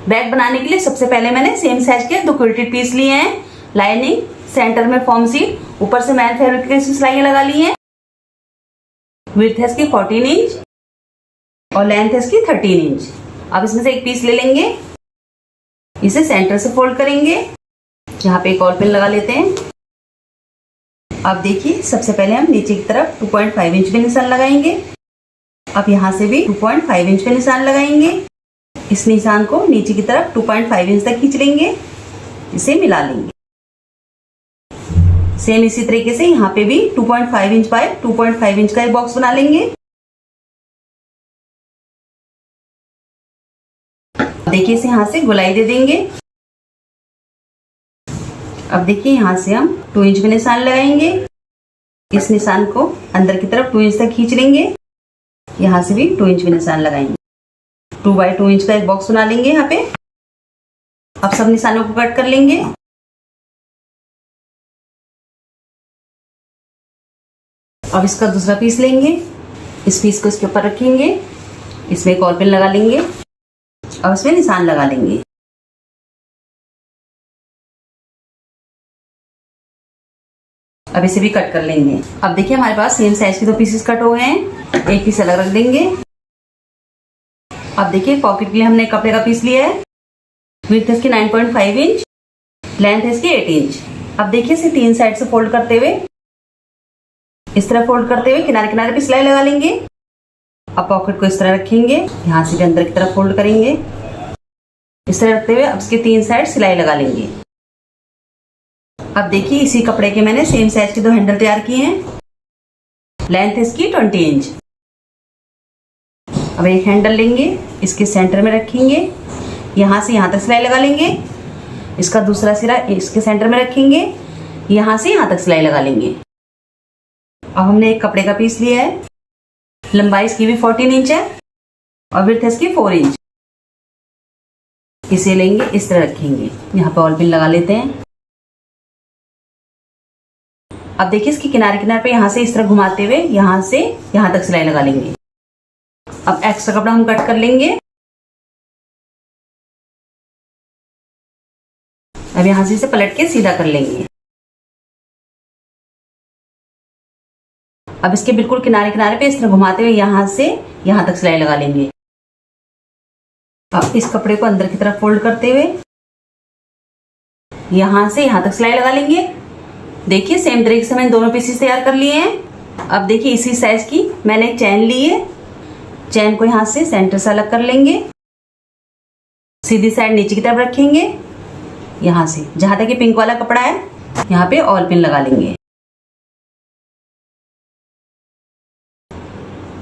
Bag बनाने के लिए सबसे पहले मैंने सेम साइज के 2 क्विल्टेड पीस लिए हैं। लाइनिंग, सेंटर में फॉर्म सीट, ऊपर से मैन फैब्रिक की सिलाइयां लगा ली हैं। विड्थ है इसकी 14 इंच और लेंथ है इसकी 13 इंच। अब इसमें से एक पीस ले लेंगे, इसे सेंटर से फोल्ड करेंगे, यहाँ पे एक और पिन लगा लेते हैं। अब देखिए सबसे पहले हम नीचे की तरफ 2.5 इंच पे निशान लगाएंगे। अब यहाँ से भी 2.5 इंच पे निशान लगाएंगे। इस निशान को नीचे की तरफ 2.5 इंच तक खींच लेंगे, इसे मिला लेंगे। सेम इसी तरीके से यहाँ पे भी 2.5 इंच बाय 2.5 इंच का एक बॉक्स बना लेंगे। देखिए इसे यहाँ से गोलाई दे देंगे। अब देखिए यहाँ से हम 2 इंच में निशान लगाएंगे। इस निशान को अंदर की तरफ 2 इंच तक खींच लेंगे, यहाँ से भी 2 इंच में निशान लगाएंगे। 2 बाय 2 इंच का एक बॉक्स बना लेंगे यहाँ पे। अब सब निशानों को कट कर लेंगे। अब इसका दूसरा पीस लेंगे, इस पीस को इसके ऊपर रखेंगे, इसमें एक और पिन लगा लेंगे और इसमें निशान लगा लेंगे। अब इसे भी कट कर लेंगे। अब देखिए हमारे पास सेम साइज के 2 पीसेस कट हो गए हैं, एक पीस अलग रख देंगे। अब देखिए पॉकेट के लिए हमने कपड़े का पीस लिया है। विड्थ है इसकी 9.5 इंच, लेंथ है इसकी 8 इंच। अब देखिए इसे 3 साइड से फोल्ड करते हुए, इस तरह फोल्ड करते हुए किनारे किनारे पे सिलाई लगा लेंगे। अब पॉकेट को इस तरह रखेंगे, यहाँ से भी अंदर की तरफ फोल्ड करेंगे, इस तरह रखते हुए अब इसके 3 साइड सिलाई लगा लेंगे। अब देखिए इसी कपड़े के मैंने सेम साइज के 2 हैंडल तैयार किए हैं। लेंथ है इसकी 20 इंच। अब एक हैंडल लेंगे, इसके सेंटर में रखेंगे, यहाँ से यहाँ तक सिलाई लगा लेंगे। इसका दूसरा सिरा इसके सेंटर में रखेंगे, यहाँ से यहाँ तक सिलाई लगा लेंगे। अब हमने एक कपड़े का पीस लिया है, लंबाई इसकी भी 14 इंच है और विड्थ है इसकी 4 इंच। इसे लेंगे, इस तरह रखेंगे, यहाँ पे ऑल पिन लगा लेते हैं। अब देखिए इसके किनारे किनारे पे यहाँ से इस तरह घुमाते हुए यहाँ से यहाँ तक सिलाई लगा लेंगे। अब एक्स्ट्रा कपड़ा हम कट कर लेंगे। अब यहाँ से इसे पलट के सीधा कर लेंगे। अब इसके बिल्कुल किनारे किनारे पे इस तरह घुमाते हुए यहाँ से यहाँ तक सिलाई लगा लेंगे। अब इस कपड़े को अंदर की तरफ फोल्ड करते हुए यहाँ से यहाँ तक सिलाई लगा लेंगे। देखिए सेम तरीके से मैंने दोनों पीसेस तैयार कर लिए हैं। अब देखिए इसी साइज की मैंने एक चैन ली है, चैन को यहाँ से सेंटर से अलग कर लेंगे, सीधी साइड नीचे की तरफ रखेंगे, यहाँ से जहां तक ये पिंक वाला कपड़ा है यहाँ पे ऑल पिन लगा लेंगे।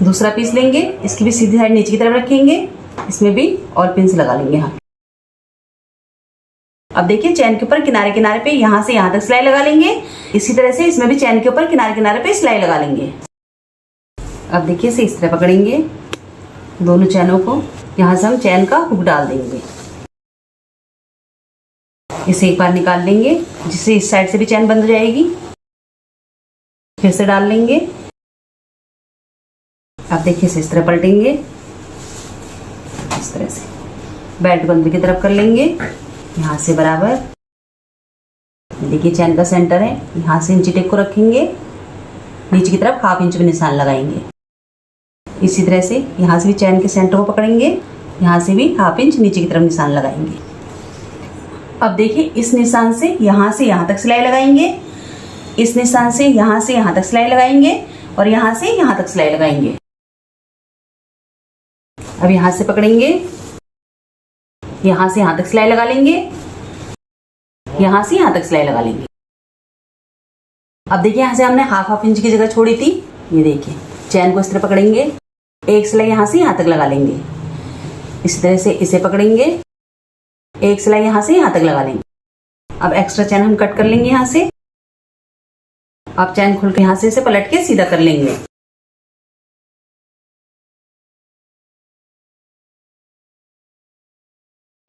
दूसरा पीस लेंगे, इसकी भी सीधी साइड नीचे की तरफ रखेंगे, इसमें भी ऑल पिन से लगा लेंगे यहाँ। अब देखिए चैन के ऊपर किनारे किनारे पे यहाँ से यहाँ तक सिलाई लगा लेंगे। इसी तरह से इसमें भी चैन के ऊपर किनारे किनारे पे सिलाई लगा लेंगे। अब देखिए इसे इस तरह पकड़ेंगे, दोनों चैनों को, यहाँ से हम चैन का हुक डाल देंगे। इसे एक बार निकाल लेंगे, जिससे इस साइड से भी चैन बंद हो जाएगी। फिर से डाल लेंगे। अब देखिए इसे इस तरह पलटेंगे, इस तरह से बेल्ट को अंदर की तरफ कर लेंगे, यहाँ से बराबर। देखिए चैन का सेंटर है, यहाँ से इंची टेप को रखेंगे, नीचे की तरफ 1/2 इंच में निशान लगाएंगे। इसी तरह से यहाँ से भी चैन के सेंटर को पकड़ेंगे, यहाँ से भी 1/2 इंच नीचे की तरफ निशान लगाएंगे। अब देखिए इस निशान से यहाँ तक सिलाई लगाएंगे, इस निशान से यहाँ तक सिलाई लगाएंगे और यहाँ से यहाँ तक सिलाई लगाएंगे। अब यहाँ से पकड़ेंगे, यहाँ से यहाँ तक सिलाई लगा लेंगे, यहाँ से यहाँ तक सिलाई लगा लेंगे। अब देखिए यहाँ से हमने 1/2 इंच की जगह छोड़ी थी, ये देखिए चैन को इस तरह पकड़ेंगे, एक सिलाई यहाँ से यहाँ तक लगा लेंगे। इसी तरह से इसे पकड़ेंगे, एक सिलाई यहाँ से यहाँ तक लगा लेंगे। अब एक्स्ट्रा चैन हम कट कर लेंगे यहाँ से। अब चैन खोल के यहाँ से इसे पलट के सीधा कर लेंगे।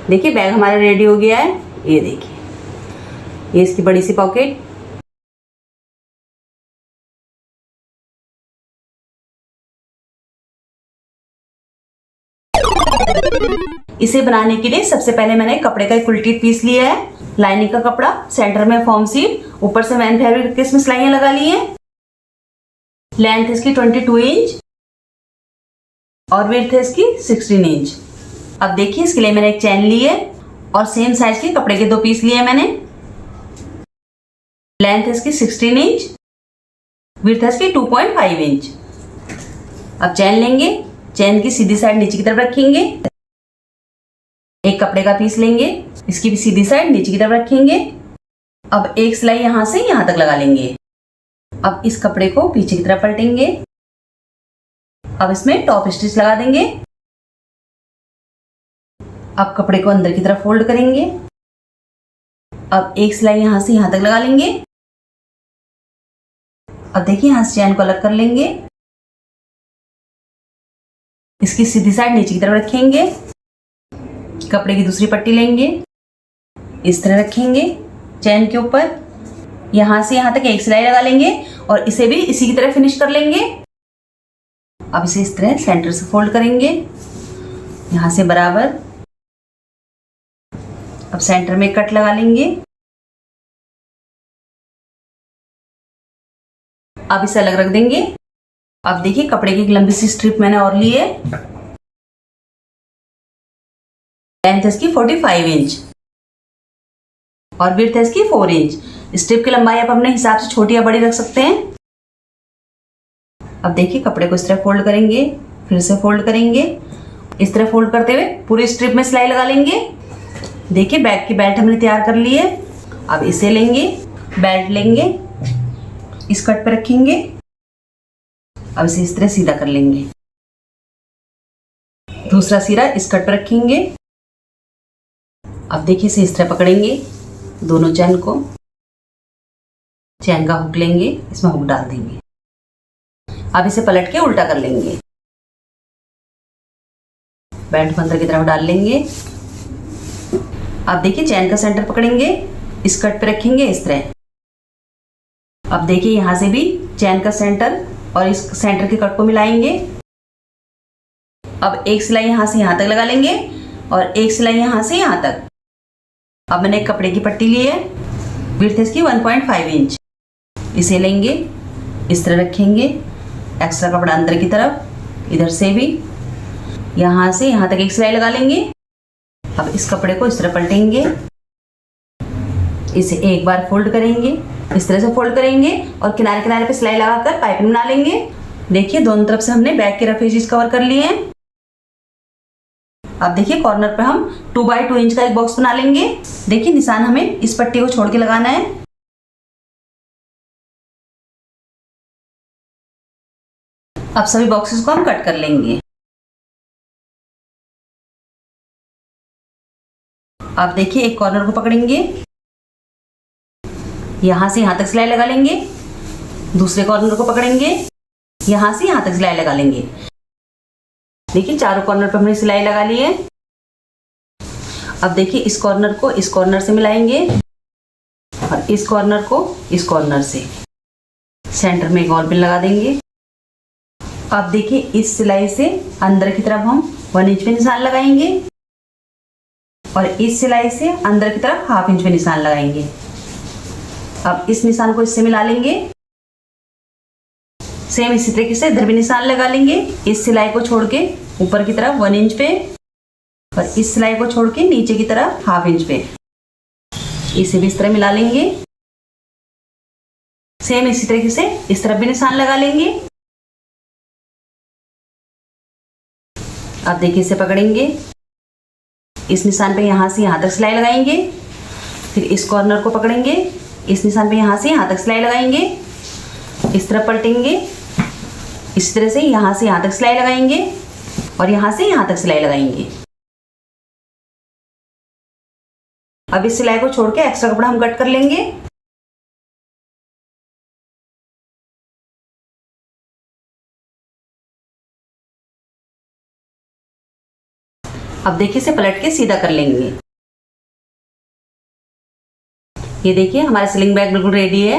देखिए बैग हमारा रेडी हो गया है। ये देखिए, ये इसकी बड़ी सी पॉकेट, इसे बनाने के लिए सबसे पहले मैंने कपड़े का एक उल्टी पीस लिया है, लाइनिंग का कपड़ा, सेंटर में फॉर्म सीट, ऊपर से मैंने फैब्रिक के इसमें सिलाइयां लगा ली हैं। लेंथ इसकी 22 इंच और विड्थ है इसकी 16 इंच। अब देखिए इसके लिए मैंने एक चैन ली है और सेम साइज के कपड़े के 2 पीस लिए मैंने। लेंथ है इसकी 16 इंच, विड्थ है इसकी 2.5 इंच। अब चैन लेंगे, चैन की सीधी साइड नीचे की तरफ रखेंगे, एक कपड़े का पीस लेंगे, इसकी भी सीधी साइड नीचे की तरफ रखेंगे। अब एक सिलाई यहां से यहां तक लगा लेंगे। अब इस कपड़े को पीछे की तरफ पलटेंगे। अब इसमें टॉप स्टिच लगा देंगे। अब कपड़े को अंदर की तरफ फोल्ड करेंगे। अब एक सिलाई यहां से यहां तक लगा लेंगे। अब देखिए यहां से चैन को अलग कर लेंगे, इसकी सीधी साइड नीचे की तरफ रखेंगे, कपड़े की दूसरी पट्टी लेंगे, इस तरह रखेंगे चैन के ऊपर, यहां से यहां तक एक सिलाई लगा लेंगे और इसे भी इसी की तरह फिनिश कर लेंगे। अब इसे इस तरह सेंटर से फोल्ड करेंगे, यहां से बराबर। अब सेंटर में कट लगा लेंगे। अब इसे अलग रख देंगे। अब देखिए कपड़े की एक लंबी सी स्ट्रिप मैंने और ली है, लेंथ है इसकी 45 इंच और विड्थ है इसकी 4 इंच। स्ट्रिप की लंबाई आप अपने हिसाब से छोटी या बड़ी रख सकते हैं। अब देखिए कपड़े को इस तरह फोल्ड करेंगे, फिर से फोल्ड करेंगे, इस तरह फोल्ड करते हुए पूरी स्ट्रिप में सिलाई लगा लेंगे। देखिए बैक की बेल्ट हमने तैयार कर ली है। अब इसे लेंगे, बेल्ट लेंगे, इस कट पे रखेंगे। अब इसे इस तरह सीधा कर लेंगे, दूसरा सिरा इस कट पे रखेंगे। अब देखिए इसे इस तरह पकड़ेंगे, दोनों चैन को, चैन का हुक लेंगे, इसमें हुक डाल देंगे। अब इसे पलट के उल्टा कर लेंगे, बेल्ट को अंदर की तरफ डाल लेंगे। अब देखिए चैन का सेंटर पकड़ेंगे, इस कट पे रखेंगे इस तरह। अब देखिए यहां से भी चैन का सेंटर और इस सेंटर के कट को मिलाएंगे। अब एक सिलाई यहां से यहां तक लगा लेंगे और एक सिलाई यहां से यहां तक। अब मैंने एक कपड़े की पट्टी ली है, विड्थ इसकी 1.5 इंच। इसे लेंगे, इस तरह रखेंगे, एक्स्ट्रा कपड़ा अंदर की तरफ, इधर से भी यहां से यहां तक एक सिलाई लगा लेंगे। अब इस कपड़े को इस तरह पलटेंगे, इसे एक बार फोल्ड करेंगे, इस तरह से फोल्ड करेंगे और किनारे किनारे पे सिलाई लगाकर पाइपिंग बना लेंगे। देखिए दोनों तरफ से हमने बैक के रफ एजेस कवर कर लिए हैं। अब देखिए कॉर्नर पे हम 2x2 इंच का एक बॉक्स बना लेंगे। देखिए निशान हमें इस पट्टी को छोड़ के लगाना है। अब सभी बॉक्सेस को हम कट कर लेंगे। अब देखिए एक कॉर्नर को पकड़ेंगे, यहां से यहां तक सिलाई लगा लेंगे, दूसरे कॉर्नर को पकड़ेंगे, यहां से यहां तक सिलाई लगा लेंगे। देखिए चारों कॉर्नर पर हमने सिलाई लगा ली है। अब देखिए इस कॉर्नर को इस कॉर्नर से मिलाएंगे और इस कॉर्नर को इस कॉर्नर से। सेंटर में एक और पिन लगा देंगे। अब देखिए इस सिलाई से अंदर की तरफ हम 1 इंच पे निशान लगाएंगे और इस सिलाई से अंदर की तरफ 1/2 इंच पे निशान लगाएंगे। अब इस निशान को इससे मिला लेंगे। सेम इसी तरीके से इधर भी निशान लगा लेंगे, इस सिलाई को छोड़ के ऊपर की तरफ 1 इंच पे और इस सिलाई को छोड़ के नीचे की तरफ 1/2 इंच पे। इसे भी इस तरह मिला लेंगे। सेम इसी तरीके से इस तरफ भी निशान लगा लेंगे। अब देखिए इसे पकड़ेंगे, इस निशान पे यहां से यहां तक सिलाई लगाएंगे, फिर इस कॉर्नर को पकड़ेंगे, इस निशान पे यहां से यहां तक सिलाई लगाएंगे, इस तरफ पलटेंगे, इस तरह से यहां से यहां तक सिलाई लगाएंगे और यहां से यहां तक सिलाई लगाएंगे। अब इस सिलाई को छोड़ के एक्स्ट्रा कपड़ा हम कट कर लेंगे। अब देखिए इसे पलट के सीधा कर लेंगे। ये देखिए हमारा स्लिंग बैग बिल्कुल रेडी है।